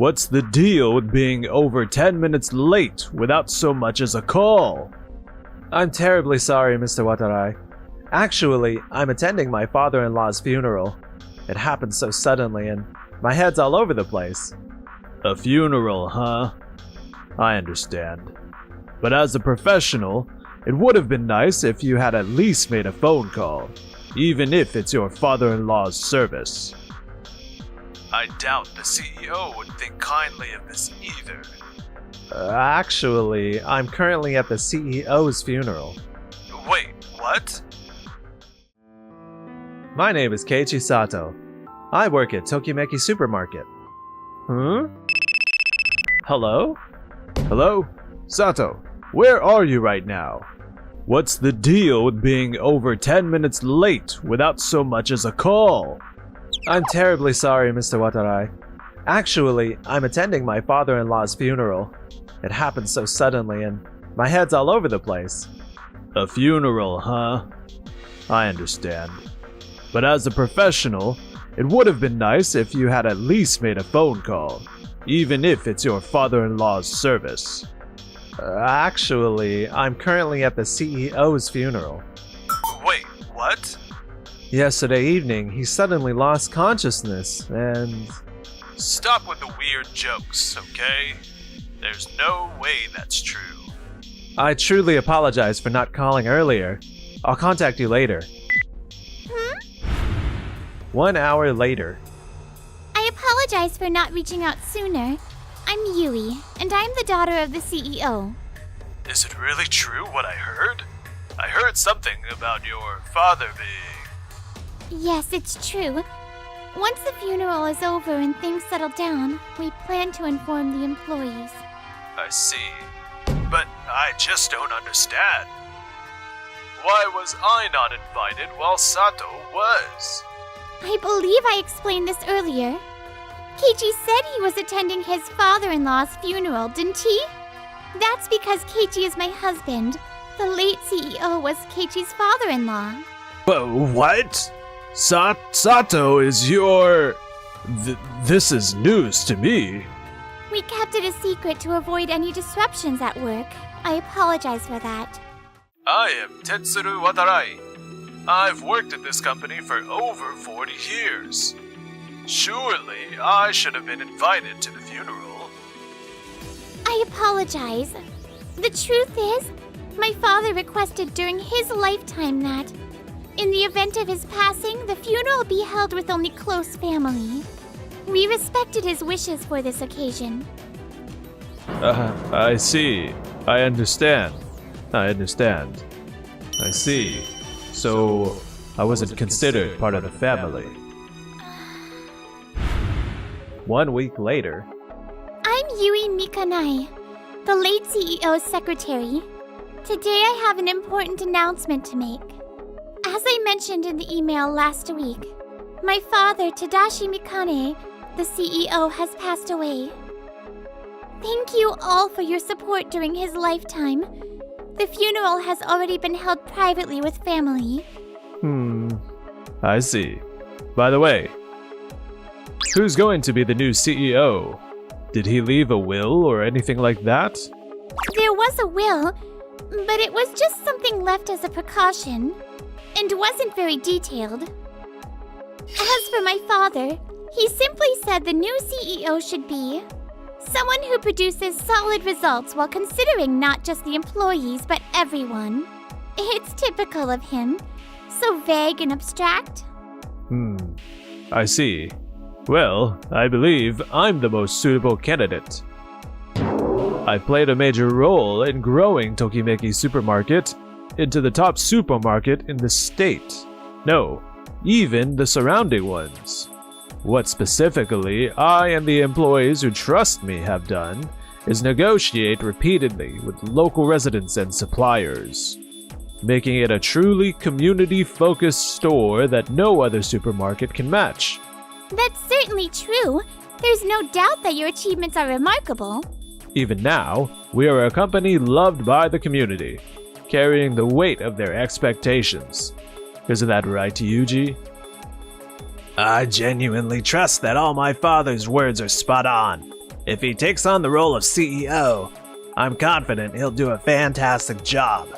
What's the deal with being over 10 minutes late without so much as a call? I'm terribly sorry, Mr. Watarai. Actually, I'm attending my father-in-law's funeral. It happened so suddenly and my head's all over the place. A funeral, huh? I understand. But as a professional, it would have been nice if you had at least made a phone call, even if it's your father-in-law's service. I doubt the CEO would think kindly of this either. Actually, I'm currently at the CEO's funeral. Wait, what? My name is Keiichi Sato. I work at Tokimeki Supermarket. Hello? Hello? Sato, where are you right now? What's the deal with being over 10 minutes late without so much as a call? I'm terribly sorry, Mr. Watarai. Actually, I'm attending my father-in-law's funeral. It happened so suddenly and my head's all over the place. A funeral, huh? I understand. But as a professional, it would have been nice if you had at least made a phone call, even if it's your father-in-law's service. Actually, I'm currently at the CEO's funeral. Wait, what? Yesterday evening, he suddenly lost consciousness and... Stop with the weird jokes, okay? There's no way that's true. I truly apologize for not calling earlier. I'll contact you later. 1 hour later. I apologize for not reaching out sooner. I'm Yui, and I'm the daughter of the CEO. Is it really true what I heard? I heard something about your father being... Yes, it's true. Once the funeral is over and things settle down, we plan to inform the employees. I see. But I just don't understand. Why was I not invited while Sato was? I believe I explained this earlier. Keiichi said he was attending his father-in-law's funeral, didn't he? That's because Keiichi is my husband. The late CEO was Keiichi's father-in-law. But what? Sato is your... This is news to me. We kept it a secret to avoid any disruptions at work. I apologize for that. I am Tetsuru Watarai. I've worked at this company for over 40 years. Surely I should have been invited to the funeral. I apologize. The truth is, my father requested during his lifetime that, in the event of his passing, the funeral be held with only close family. We respected his wishes for this occasion. I see. I understand. I see. So, I wasn't considered part of the family. 1 week later. I'm Yui Mikanai, the late CEO's secretary. Today I have an important announcement to make. As I mentioned in the email last week, my father, Tadashi Mikane, the CEO, has passed away. Thank you all for your support during his lifetime. The funeral has already been held privately with family. I see. By the way, who's going to be the new CEO? Did he leave a will or anything like that? There was a will, but it was just something left as a precaution, and wasn't very detailed. As for my father, he simply said the new CEO should be someone who produces solid results while considering not just the employees but everyone. It's typical of him. So vague and abstract. I see. Well, I believe I'm the most suitable candidate. I played a major role in growing Tokimeki Supermarket into the top supermarket in the state. No, even the surrounding ones. What specifically I and the employees who trust me have done is negotiate repeatedly with local residents and suppliers, making it a truly community-focused store that no other supermarket can match. That's certainly true. There's no doubt that your achievements are remarkable. Even now, we are a company loved by the community, carrying the weight of their expectations. Isn't that right, Yuji? I genuinely trust that all my father's words are spot on. If he takes on the role of CEO, I'm confident he'll do a fantastic job.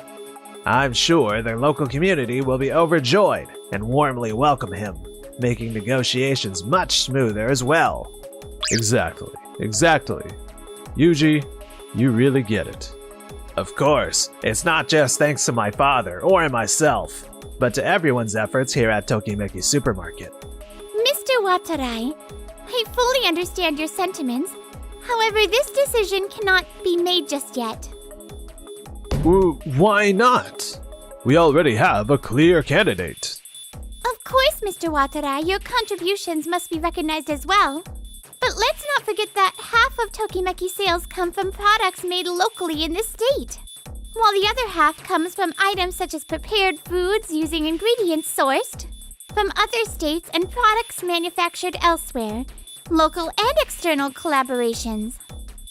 I'm sure their local community will be overjoyed and warmly welcome him, making negotiations much smoother as well. Exactly. Yuji, you really get it. Of course, it's not just thanks to my father or myself, but to everyone's efforts here at Tokimeki Supermarket. Mr. Watarai, I fully understand your sentiments. However, this decision cannot be made just yet. Why not? We already have a clear candidate. Of course, Mr. Watarai, your contributions must be recognized as well. But let's not forget that half of Tokimeki sales come from products made locally in this state, while the other half comes from items such as prepared foods using ingredients sourced from other states and products manufactured elsewhere, local and external collaborations.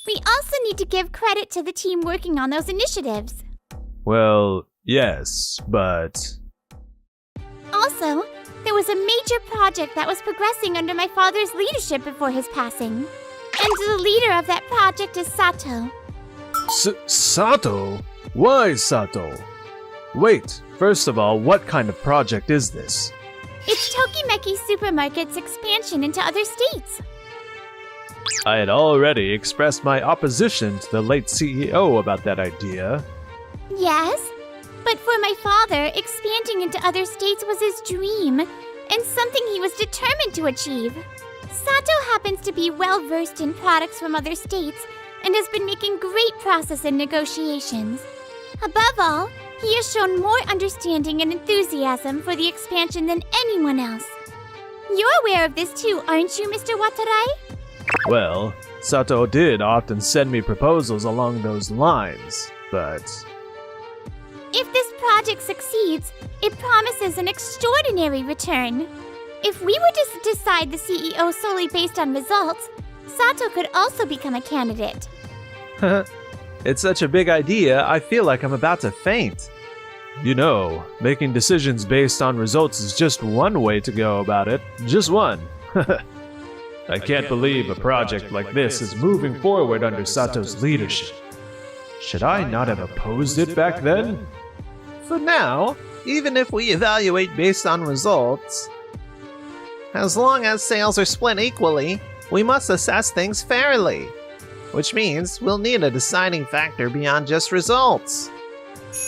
We also need to give credit to the team working on those initiatives. Well, yes, but... Also, there was a major project that was progressing under my father's leadership before his passing. And the leader of that project is Sato. Sato? Why Sato? Wait, first of all, what kind of project is this? It's Tokimeki Supermarket's expansion into other states. I had already expressed my opposition to the late CEO about that idea. Yes, but for my father, expanding into other states was his dream, and something he was determined to achieve. Sato happens to be well-versed in products from other states, and has been making great progress in negotiations. Above all, he has shown more understanding and enthusiasm for the expansion than anyone else. You're aware of this too, aren't you, Mr. Watarai? Well, Sato did often send me proposals along those lines, but... If this project succeeds, it promises an extraordinary return. If we were to decide the CEO solely based on results, Sato could also become a candidate. It's such a big idea, I feel like I'm about to faint. You know, making decisions based on results is just one way to go about it. Just one. I can't believe a project like this is moving forward under Sato's leadership. Should I not have opposed it back then? For now, even if we evaluate based on results, as long as sales are split equally, we must assess things fairly, which means we'll need a deciding factor beyond just results.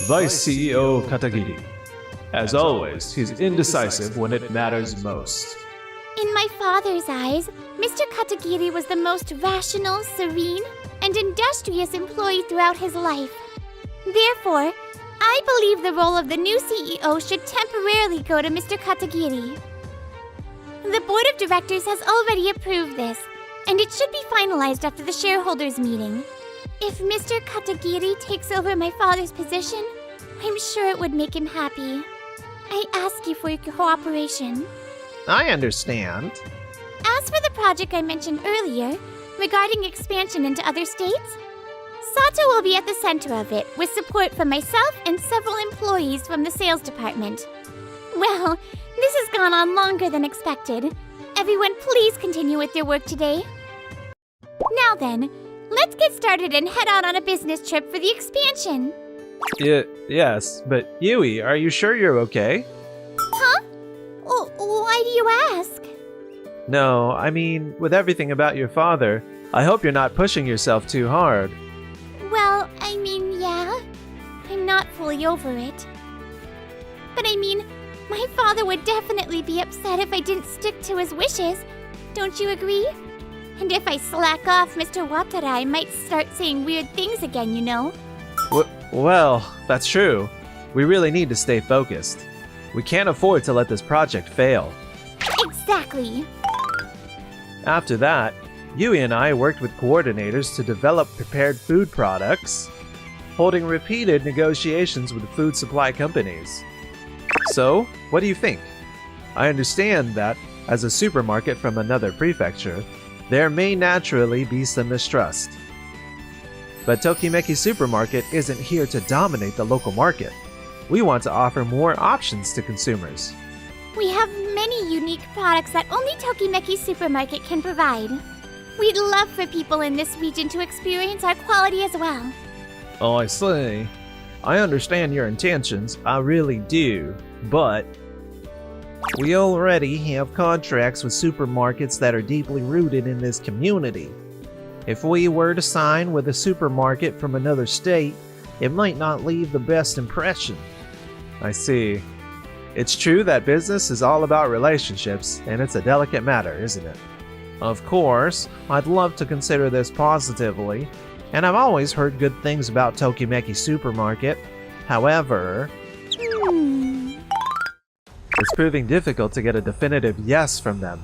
Vice CEO Katagiri. As always, he's indecisive when it matters most. In my father's eyes, Mr. Katagiri was the most rational, serene, and industrious employee throughout his life. Therefore, I believe the role of the new CEO should temporarily go to Mr. Katagiri. The board of directors has already approved this, and it should be finalized after the shareholders' meeting. If Mr. Katagiri takes over my father's position, I'm sure it would make him happy. I ask you for your cooperation. I understand. As for the project I mentioned earlier, regarding expansion into other states, Sato will be at the center of it, with support from myself and several employees from the sales department. Well, this has gone on longer than expected. Everyone, please continue with your work today. Now then, let's get started and head out on a business trip for the expansion. Yes, but Yui, are you sure you're okay? Huh? Why do you ask? No, I mean, with everything about your father, I hope you're not pushing yourself too hard. Well, I mean, yeah. I'm not fully over it. But I mean, my father would definitely be upset if I didn't stick to his wishes. Don't you agree? And if I slack off, Mr. Watarai might start saying weird things again, you know? Well, that's true. We really need to stay focused. We can't afford to let this project fail. Exactly. After that, Yui and I worked with coordinators to develop prepared food products, holding repeated negotiations with food supply companies. So, what do you think? I understand that, as a supermarket from another prefecture, there may naturally be some mistrust. But Tokimeki Supermarket isn't here to dominate the local market. We want to offer more options to consumers. We have many unique products that only Tokimeki Supermarket can provide. We'd love for people in this region to experience our quality as well. Oh, I see. I understand your intentions, I really do, but we already have contracts with supermarkets that are deeply rooted in this community. If we were to sign with a supermarket from another state, it might not leave the best impression. I see. It's true that business is all about relationships, and it's a delicate matter, isn't it? Of course, I'd love to consider this positively, and I've always heard good things about Tokimeki Supermarket. However, it's proving difficult to get a definitive yes from them.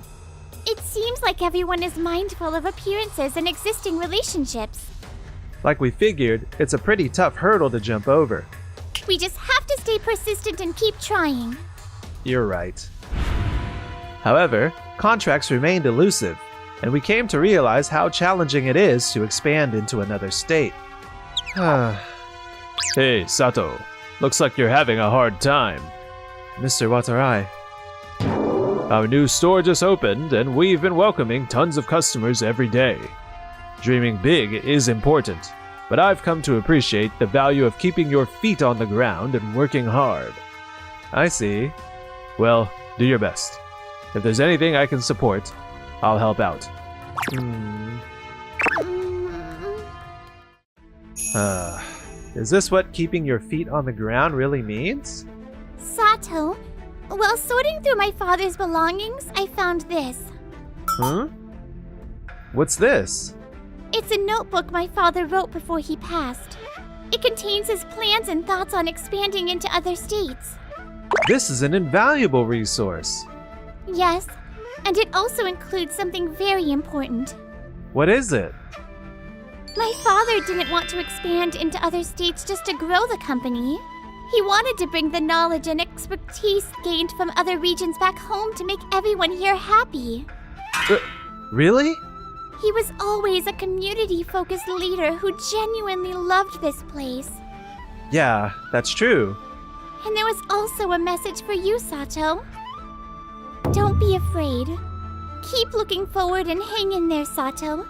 It seems like everyone is mindful of appearances and existing relationships. Like we figured, it's a pretty tough hurdle to jump over. We just have to stay persistent and keep trying. You're right. However, contracts remained elusive, and we came to realize how challenging it is to expand into another state. Hey, Sato. Looks like you're having a hard time. Mr. Watarai. Our new store just opened, and we've been welcoming tons of customers every day. Dreaming big is important, but I've come to appreciate the value of keeping your feet on the ground and working hard. I see. Well, do your best. If there's anything I can support, I'll help out. Is this what keeping your feet on the ground really means? Sato, while sorting through my father's belongings, I found this. Huh? What's this? It's a notebook my father wrote before he passed. It contains his plans and thoughts on expanding into other states. This is an invaluable resource. Yes, and it also includes something very important. What is it? My father didn't want to expand into other states just to grow the company. He wanted to bring the knowledge and expertise gained from other regions back home to make everyone here happy. Really? He was always a community-focused leader who genuinely loved this place. Yeah, that's true. And there was also a message for you, Sato. Don't be afraid. Keep looking forward and hang in there, Sato.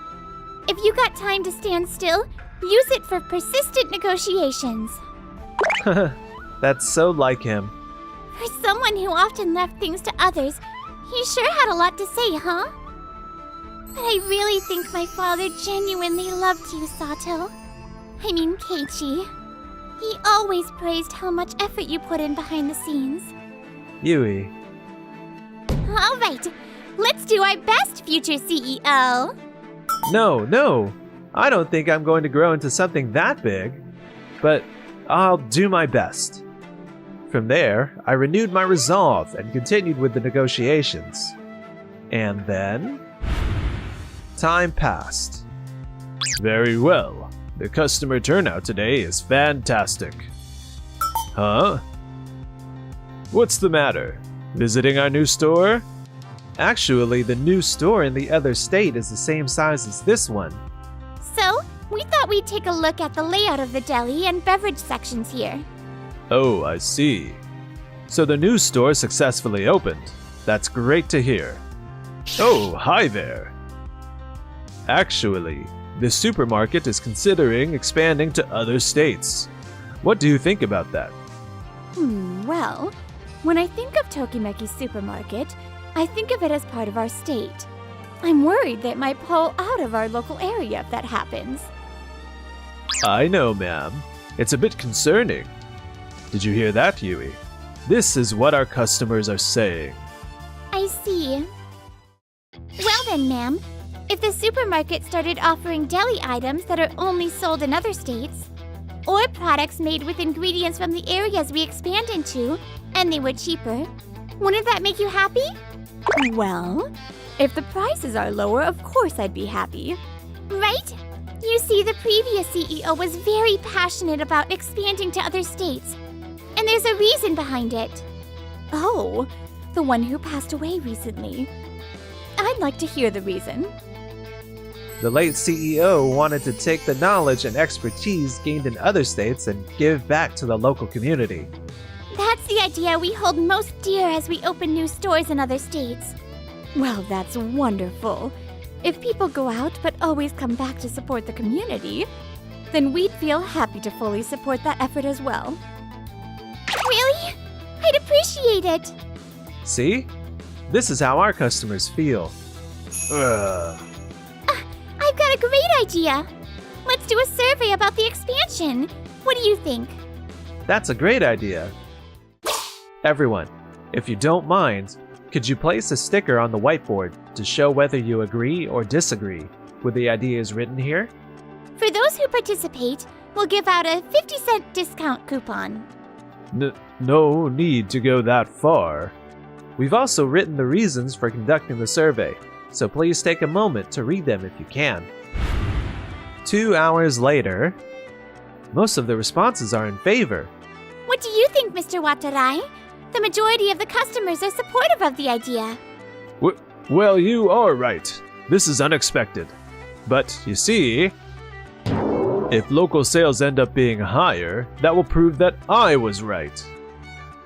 If you got time to stand still, use it for persistent negotiations. That's so like him. For someone who often left things to others, he sure had a lot to say, huh? But I really think my father genuinely loved you, Sato. I mean, Keiichi. He always praised how much effort you put in behind the scenes. Yui. All right, let's do our best, future CEO. No. I don't think I'm going to grow into something that big. But I'll do my best. From there, I renewed my resolve and continued with the negotiations. And then time passed. Very well. The customer turnout today is fantastic. Huh? What's the matter? Visiting our new store? Actually, the new store in the other state is the same size as this one. So, we thought we'd take a look at the layout of the deli and beverage sections here. Oh, I see. So the new store successfully opened. That's great to hear. Oh, hi there. Actually, the supermarket is considering expanding to other states. What do you think about that? Well, when I think of Tokimeki Supermarket, I think of it as part of our state. I'm worried that it might pull out of our local area if that happens. I know, ma'am. It's a bit concerning. Did you hear that, Yui? This is what our customers are saying. I see. Well then, ma'am, if the supermarket started offering deli items that are only sold in other states, or products made with ingredients from the areas we expand into, and they were cheaper, wouldn't that make you happy? Well, if the prices are lower, of course I'd be happy. Right? You see, the previous CEO was very passionate about expanding to other states, and there's a reason behind it. Oh, the one who passed away recently. I'd like to hear the reason. The late CEO wanted to take the knowledge and expertise gained in other states and give back to the local community. That's the idea we hold most dear as we open new stores in other states. Well, that's wonderful. If people go out but always come back to support the community, then we'd feel happy to fully support that effort as well. Really? I'd appreciate it. See? This is how our customers feel. Ugh. I've got a great idea. Let's do a survey about the expansion. What do you think? That's a great idea. Everyone, if you don't mind, could you place a sticker on the whiteboard to show whether you agree or disagree with the ideas written here? For those who participate, we'll give out a 50-cent discount coupon. No need to go that far. We've also written the reasons for conducting the survey, so please take a moment to read them if you can. 2 hours later, most of the responses are in favor. What do you think, Mr. Watarai? The majority of the customers are supportive of the idea. Well, you are right. This is unexpected. But you see, if local sales end up being higher, that will prove that I was right.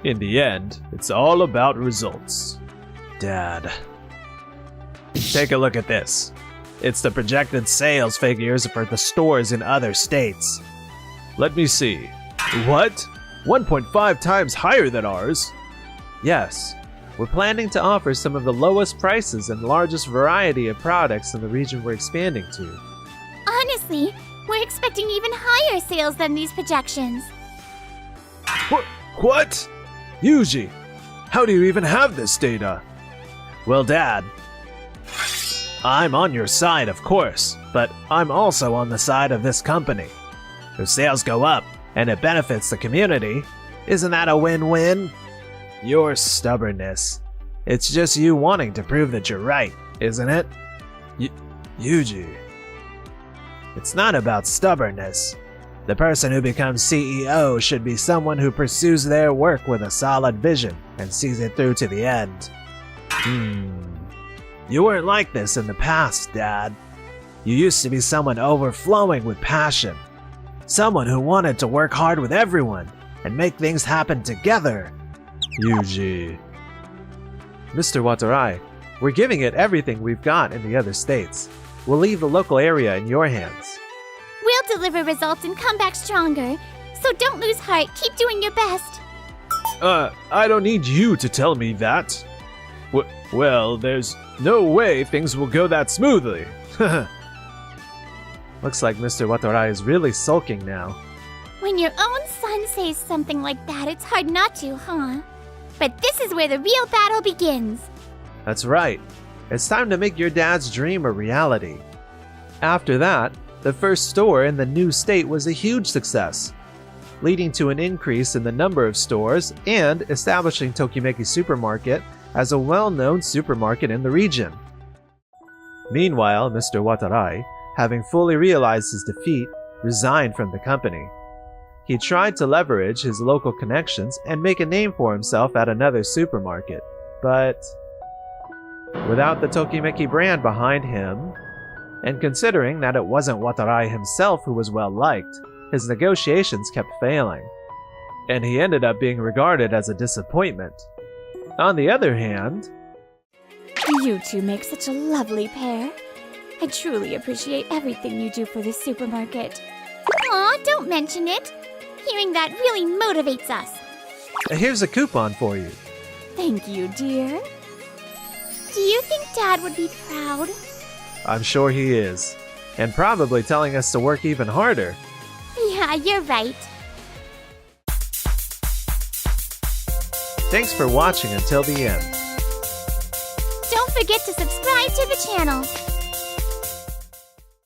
In the end, it's all about results. Dad. Take a look at this. It's the projected sales figures for the stores in other states. Let me see. What? 1.5 times higher than ours? Yes, we're planning to offer some of the lowest prices and largest variety of products in the region we're expanding to. Honestly, we're expecting even higher sales than these projections. What? Yuji, how do you even have this data? Well, Dad, I'm on your side, of course, but I'm also on the side of this company. If sales go up and it benefits the community, isn't that a win-win? Your stubbornness. It's just you wanting to prove that you're right, isn't it? Yuji. It's not about stubbornness. The person who becomes CEO should be someone who pursues their work with a solid vision and sees it through to the end. You weren't like this in the past, Dad. You used to be someone overflowing with passion. Someone who wanted to work hard with everyone and make things happen together. Yuji. Mr. Watarai, we're giving it everything we've got in the other states. We'll leave the local area in your hands. We'll deliver results and come back stronger. So don't lose heart. Keep doing your best. I don't need you to tell me that. Well, there's no way things will go that smoothly. Looks like Mr. Watarai is really sulking now. When your own son says something like that, it's hard not to, huh? But this is where the real battle begins. That's right. It's time to make your dad's dream a reality. After that, the first store in the new state was a huge success, leading to an increase in the number of stores and establishing Tokimeki Supermarket as a well-known supermarket in the region. Meanwhile, Mr. Watarai, having fully realized his defeat, resigned from the company. He tried to leverage his local connections and make a name for himself at another supermarket, but without the Tokimeki brand behind him, and considering that it wasn't Watarai himself who was well-liked, his negotiations kept failing, and he ended up being regarded as a disappointment. On the other hand, You two make such a lovely pair. I truly appreciate everything you do for this supermarket. Aw, don't mention it. Hearing that really motivates us. here's a coupon for you. Thank you, dear. Do you think Dad would be proud? I'm sure he is, and probably telling us to work even harder. Yeah, you're right. Thanks for watching until the end. Don't forget to subscribe to the channel.